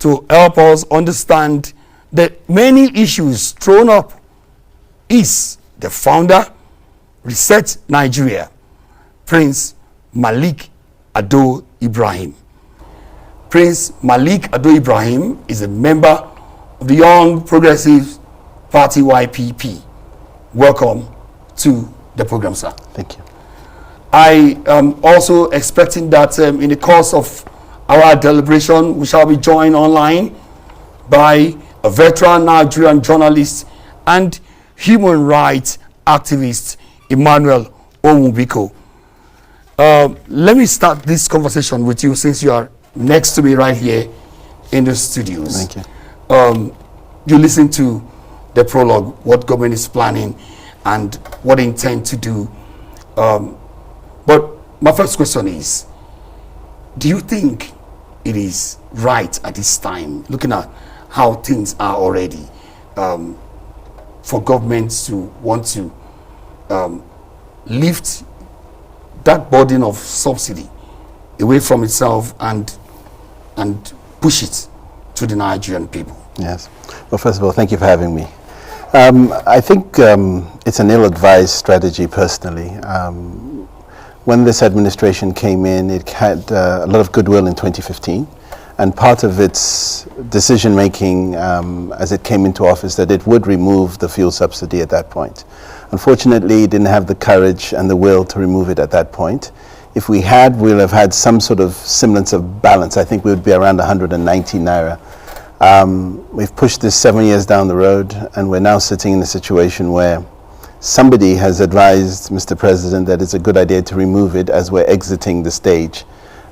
to help us understand the many issues thrown up is the founder, Reset Nigeria, Prince Malik Ado Ibrahim. Prince Malik Ado Ibrahim is a member of the Young Progressive Party YPP. Welcome to the program, sir. Thank you. I am also expecting that in the course of our deliberation, we shall be joined online by a veteran Nigerian journalist and human rights activist, Emmanuel Onwubiko. Let me start this conversation with you since you are next to me right here in the studios. Thank you. You listen to the prologue, what government is planning and what they intend to do. But my first question is, do you think it is right at this time, looking at how things are already, for governments to want to lift that burden of subsidy away from itself and push it to the Nigerian people? Yes. Well, first of all, thank you for having me. I think it's an ill-advised strategy, personally. When this administration came in, it had a lot of goodwill in 2015, and part of its decision-making as it came into office that it would remove the fuel subsidy at that point. Unfortunately, it didn't have the courage and the will to remove it at that point. If we had, we'll have had some sort of semblance of balance. I think we would be around 190 naira. We've pushed this 7 years down the road, and we're now sitting in a situation where somebody has advised Mr. President that it's a good idea to remove it as we're exiting the stage.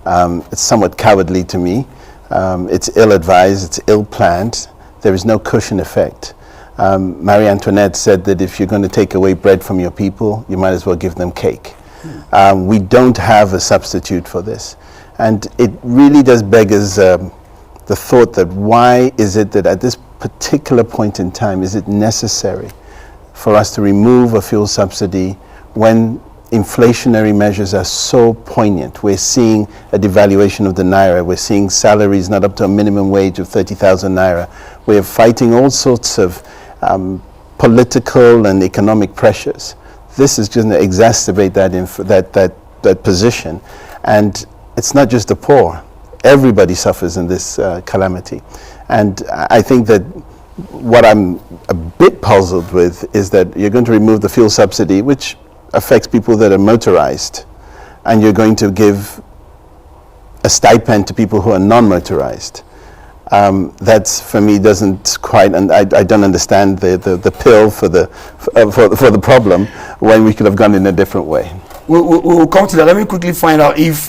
It's somewhat cowardly to me. It's ill-advised, it's ill-planned. There is no cushion effect. Marie Antoinette said that if you're going to take away bread from your people, you might as well give them cake. We don't have a substitute for this. And it really does beg us the thought that why is it that at this particular point in time is it necessary for us to remove a fuel subsidy when inflationary measures are so poignant? We're seeing a devaluation of the naira. We're seeing salaries not up to a minimum wage of 30,000 naira. We're fighting all sorts of political and economic pressures. This is going to exacerbate that position. And it's not just the poor. Everybody suffers in this calamity. And I think that what I'm a bit puzzled with is that you're going to remove the fuel subsidy, which affects people that are motorized, and you're going to give a stipend to people who are non-motorized. That's, for me, doesn't quite, and I don't understand the pill for the problem when we could have gone in a different way. We'll come to that. Let me quickly find out if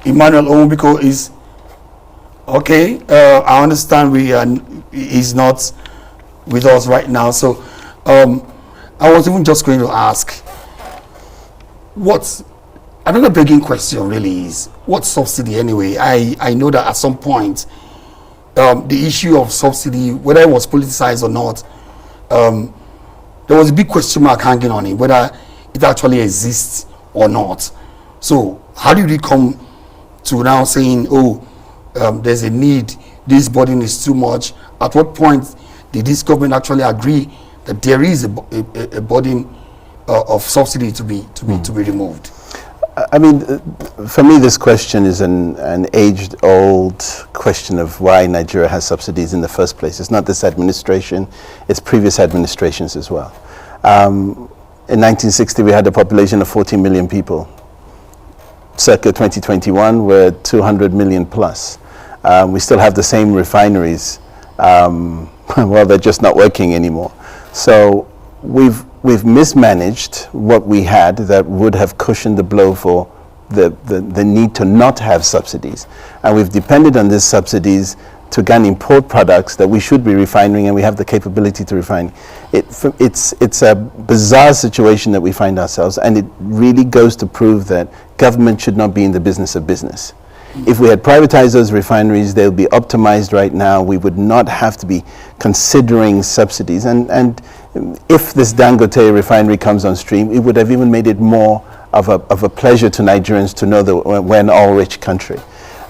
Emmanuel Onwubiko is okay. I understand he's not with us right now, so I was even just going to ask, another begging question really is, what subsidy anyway? I know that at some point the issue of subsidy, whether it was politicized or not, there was a big question mark hanging on it, whether it actually exists or not. So how did we come to now saying, there's a need, this burden is too much? At what point did this government actually agree that there is a burden of subsidy to be removed? I mean, for me, this question is an age-old question of why Nigeria has subsidies in the first place. It's not this administration, it's previous administrations as well. In 1960, we had a population of 14 million people. Circa 2021, we're 200 million plus. We still have the same refineries. Well, they're just not working anymore. So we've mismanaged what we had that would have cushioned the blow for the need to not have subsidies. And we've depended on these subsidies to again import products that we should be refining, and we have the capability to refine. It's a bizarre situation that we find ourselves, and it really goes to prove that government should not be in the business of business. If we had privatized those refineries, they'll be optimized right now. We would not have to be considering subsidies. And if this Dangote refinery comes on stream, it would have even made it more of a pleasure to Nigerians to know that we're an all-rich country.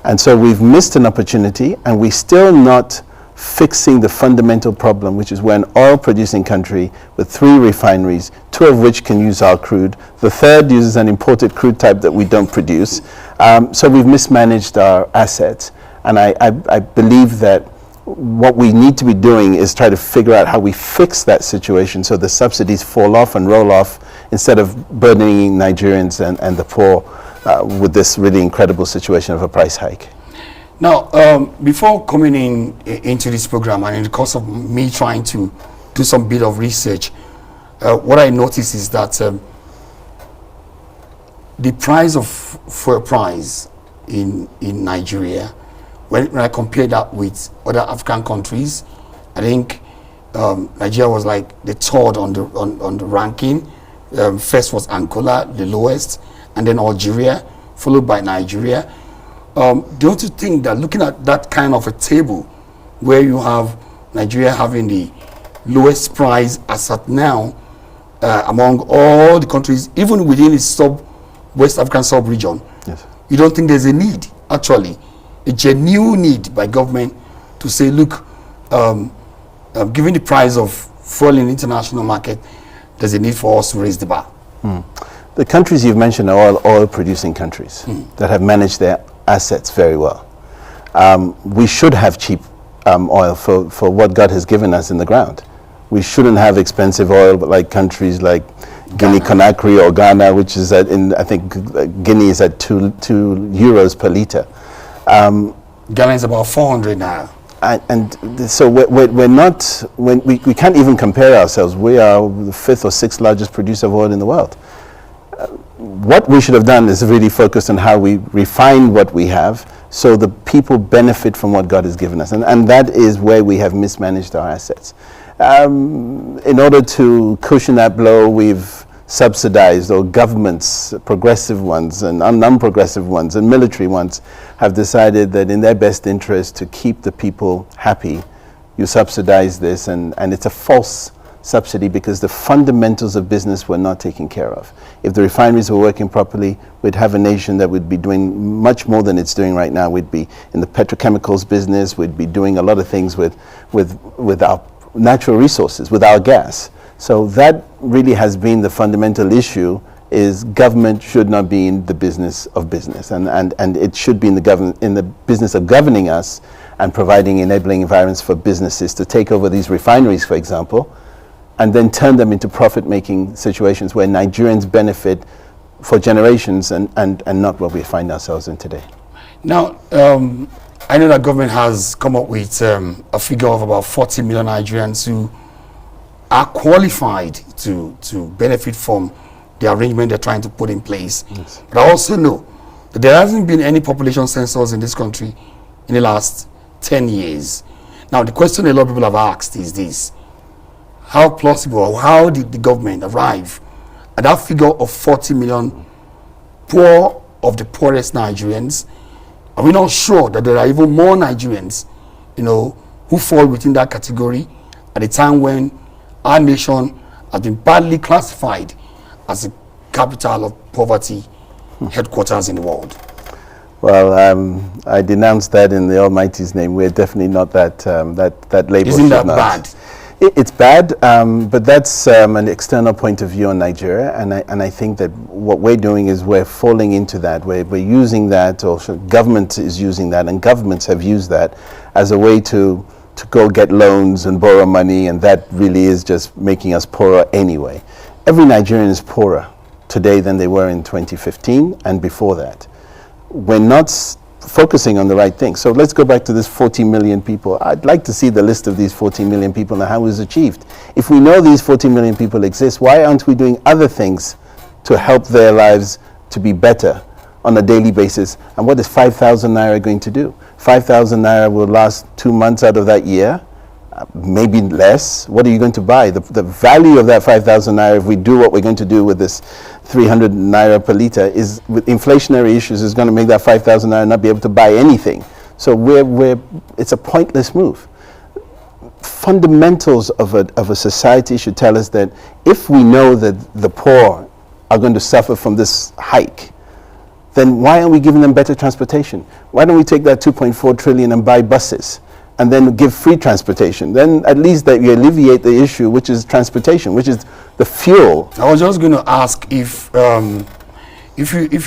And so we've missed an opportunity, and we're still not fixing the fundamental problem, which is we're an oil-producing country with 3 refineries, 2 of which can use our crude. The third uses an imported crude type that we don't produce. So we've mismanaged our assets. And I believe that what we need to be doing is try to figure out how we fix that situation so the subsidies fall off and roll off instead of burdening Nigerians and the poor with this really incredible situation of a price hike. Now, before coming into this program, and in the course of me trying to do some bit of research, what I noticed is that the price of fuel price in Nigeria, when I compare that with other African countries, I think Nigeria was like the 3rd on the ranking. First was Angola, the lowest, and then Algeria, followed by Nigeria. Don't you think that looking at that kind of a table where you have Nigeria having the lowest price as at now among all the countries, even within its West African sub-region, yes, you don't think there's a need, actually, a genuine need by government to say, look, given the price of fuel in the international market, there's a need for us to raise the bar? The countries you've mentioned are all oil-producing countries that have managed their assets very well. We should have cheap oil for what God has given us in the ground. We shouldn't have expensive oil, but like countries like Guinea-Conakry or Ghana, which is I think Guinea is at 2 euros per liter. Ghana is about 400 now. And so we're not, we can't even compare ourselves. We are the 5th or 6th largest producer of oil in the world. What we should have done is really focus on how we refine what we have so the people benefit from what God has given us. And that is where we have mismanaged our assets. In order to cushion that blow, we've subsidized, or governments, progressive ones and non-progressive ones and military ones, have decided that in their best interest to keep the people happy, you subsidize this, and it's a false subsidy because the fundamentals of business were not taken care of. If the refineries were working properly, we'd have a nation that would be doing much more than it's doing right now. We'd be in the petrochemicals business, we'd be doing a lot of things with our natural resources, with our gas. So that really has been the fundamental issue, is government should not be in the business of business, and it should be in the business of governing us and providing enabling environments for businesses to take over these refineries, for example, and then turn them into profit-making situations where Nigerians benefit for generations and not what we find ourselves in today. Now, I know that government has come up with a figure of about 40 million Nigerians who are qualified to benefit from the arrangement they're trying to put in place. Yes. But I also know that there hasn't been any population census in this country in the last 10 years. Now, the question a lot of people have asked is this: how plausible, or how did the government arrive at that figure of 40 million poor of the poorest Nigerians? Are we not sure that there are even more Nigerians, who fall within that category at a time when our nation has been badly classified as the capital of poverty headquarters in the world? Well, I denounce that in the Almighty's name. We're definitely not that label. Isn't that bad? It's bad, but that's an external point of view on Nigeria, and I think that what we're doing is we're falling into that. We're using that, or government is using that, and governments have used that as a way to go get loans and borrow money, and that really is just making us poorer anyway. Every Nigerian is poorer today than they were in 2015 and before that. We're not focusing on the right thing. So let's go back to this 40 million people. I'd like to see the list of these 40 million people and how it was achieved. If we know these 40 million people exist, why aren't we doing other things to help their lives to be better on a daily basis? And what is 5,000 naira going to do? 5,000 naira will last 2 months out of that year, maybe less. What are you going to buy? The value of that 5,000 naira, if we do what we're going to do with this 300 naira per liter, is with inflationary issues, is going to make that 5,000 naira not be able to buy anything. So it's a pointless move. Fundamentals of a society should tell us that if we know that the poor are going to suffer from this hike, then why aren't we giving them better transportation? Why don't we take that 2.4 trillion and buy buses and then give free transportation? Then at least that you alleviate the issue, which is transportation, which is the fuel. I was just going to ask if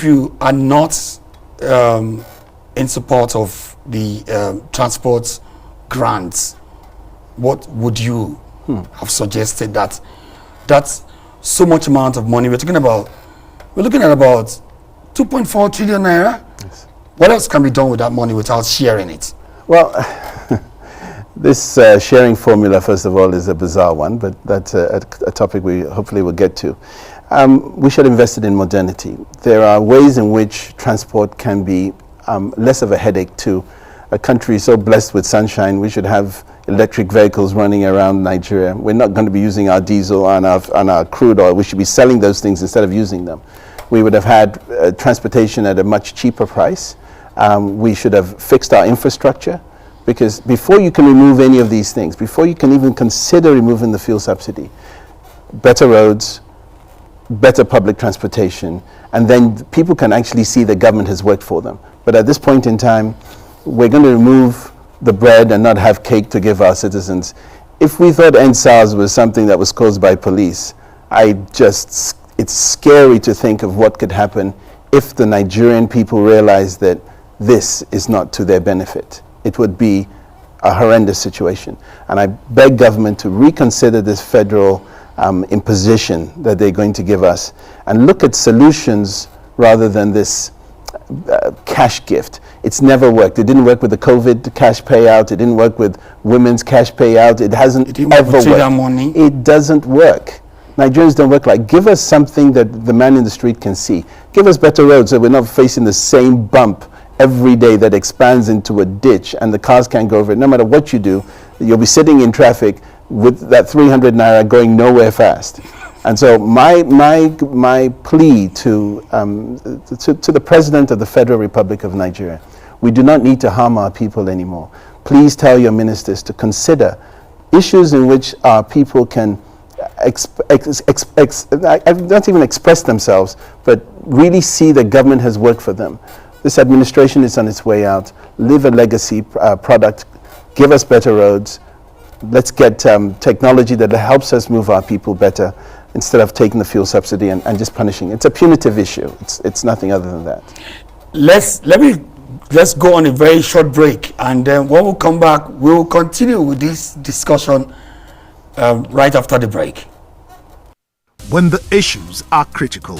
you are not in support of the transport grants, what would you have suggested? That's so much amount of money we're looking at about 2.4 trillion naira. Yes. What else can be done with that money without sharing it? Well, this sharing formula, first of all, is a bizarre one, but that's a topic we hopefully will get to. We should invest it in modernity. There are ways in which transport can be less of a headache to a country so blessed with sunshine. We should have electric vehicles running around Nigeria. We're not going to be using our diesel and our crude oil. We should be selling those things instead of using them. We would have had transportation at a much cheaper price. We should have fixed our infrastructure, because before you can remove any of these things, before you can even consider removing the fuel subsidy, better roads, better public transportation, and then people can actually see the government has worked for them. But at this point in time, we're going to remove the bread and not have cake to give our citizens. If we thought NSARS was something that was caused by police, it's scary to think of what could happen if the Nigerian people realize that this is not to their benefit. It would be a horrendous situation. And I beg government to reconsider this federal imposition that they're going to give us and look at solutions rather than this cash gift. It's never worked. It didn't work with the COVID cash payout. It didn't work with women's cash payout. It hasn't ever worked. It doesn't work. Nigerians don't work like, give us something that the man in the street can see. Give us better roads so we're not facing the same bump every day that expands into a ditch and the cars can't go over it. No matter what you do, you'll be sitting in traffic with that 300 naira going nowhere fast. And so my plea to the President of the Federal Republic of Nigeria, we do not need to harm our people anymore. Please tell your ministers to consider issues in which our people can not even express themselves, but really see the government has worked for them. This administration is on its way out. Live a legacy product. Give us better roads. Let's get technology that helps us move our people better instead of taking the fuel subsidy and just punishing. It's a punitive issue. It's nothing other than that. Let's go on a very short break, and then when we come back, we will continue with this discussion right after the break. When the issues are critical,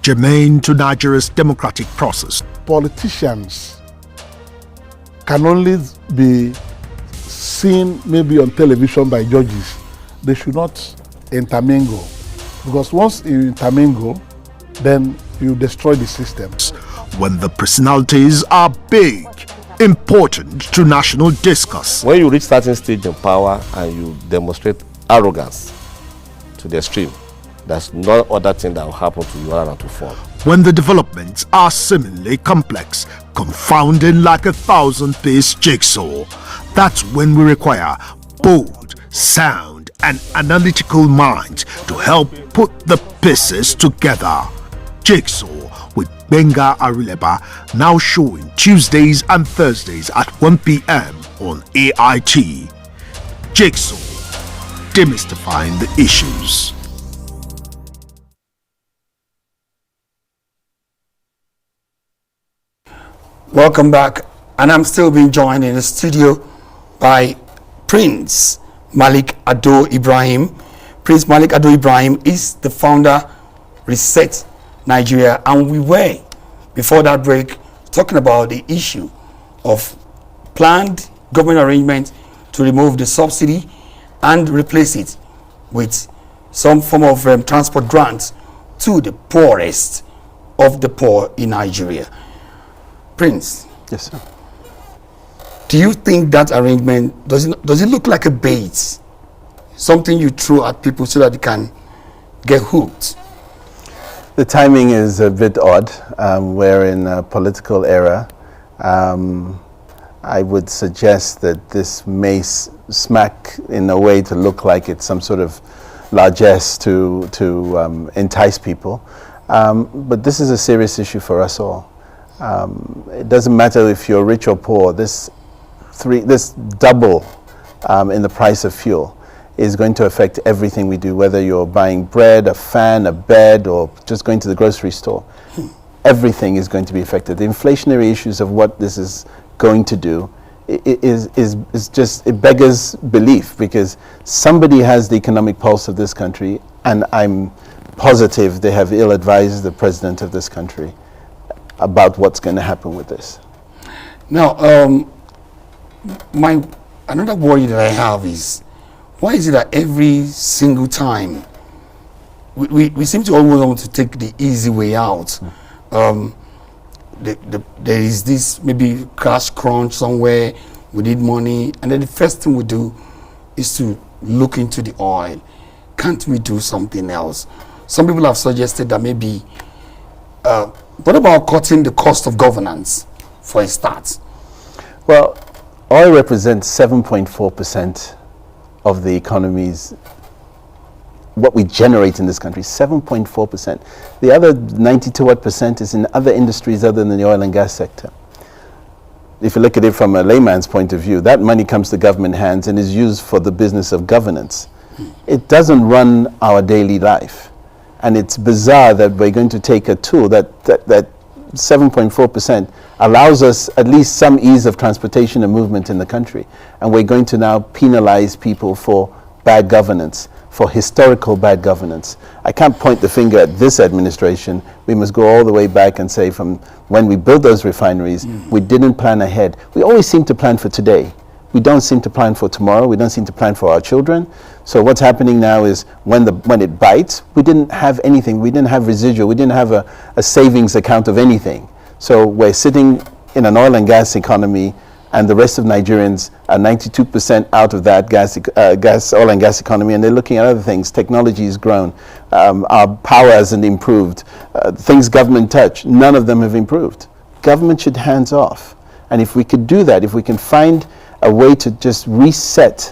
germane to Nigeria's democratic process, politicians can only be seen maybe on television by judges. They should not intermingle, because once you intermingle, then you destroy the systems. When the personalities are big, important to national discourse. When you reach certain stage in power and you demonstrate arrogance to the extreme, there's no other thing that will happen to you other than to fall. When the developments are seemingly complex, confounding like a 1,000-piece jigsaw, that's when we require bold, sound, and analytical minds to help put the pieces together. Jigsaw with Benga Arileba, now showing Tuesdays and Thursdays at 1 p.m. on AIT. Jigsaw, demystifying the issues. Welcome back, and I'm still being joined in the studio by Prince Malik Ado Ibrahim. Prince Malik Ado Ibrahim is the founder, Reset Nigeria, and we were, before that break, talking about the issue of planned government arrangement to remove the subsidy and replace it with some form of transport grants to the poorest of the poor in Nigeria. Prince. Yes, sir. Do you think that arrangement, does it look like a bait? Something you throw at people so that they can get hooked? The timing is a bit odd. We're in a political era. I would suggest that this may smack in a way to look like it's some sort of largesse to entice people. But this is a serious issue for us all. It doesn't matter if you're rich or poor. This double in the price of fuel is going to affect everything we do, whether you're buying bread, a fan, a bed, or just going to the grocery store. Everything is going to be affected. The inflationary issues of what this is going to do is just, it beggars belief, because somebody has the economic pulse of this country, and I'm positive they have ill-advised the president of this country about what's going to happen with this. Now, another worry that I have is, why is it that every single time we seem to always want to take the easy way out? There is this maybe cash crunch somewhere, we need money, and then the first thing we do is to look into the oil. Can't we do something else? Some people have suggested that maybe, what about cutting the cost of governance for a start? Well, oil represents 7.4% of the economy's, what we generate in this country, 7.4%. The other 92% is in other industries other than the oil and gas sector. If you look at it from a layman's point of view, that money comes to government hands and is used for the business of governance. It doesn't run our daily life. And it's bizarre that we're going to take a tool that 7.4% allows us at least some ease of transportation and movement in the country. And we're going to now penalize people for bad governance, for historical bad governance. I can't point the finger at this administration. We must go all the way back and say, from when we built those refineries, we didn't plan ahead. We always seem to plan for today. We don't seem to plan for tomorrow. We don't seem to plan for our children. So what's happening now is when it bites, we didn't have anything. We didn't have residual. We didn't have a savings account of anything. So we're sitting in an oil and gas economy, and the rest of Nigerians are 92% out of that oil and gas economy, and they're looking at other things. Technology has grown. Our power hasn't improved. Things government touch, none of them have improved. Government should hands off. And if we could do that, if we can find a way to just reset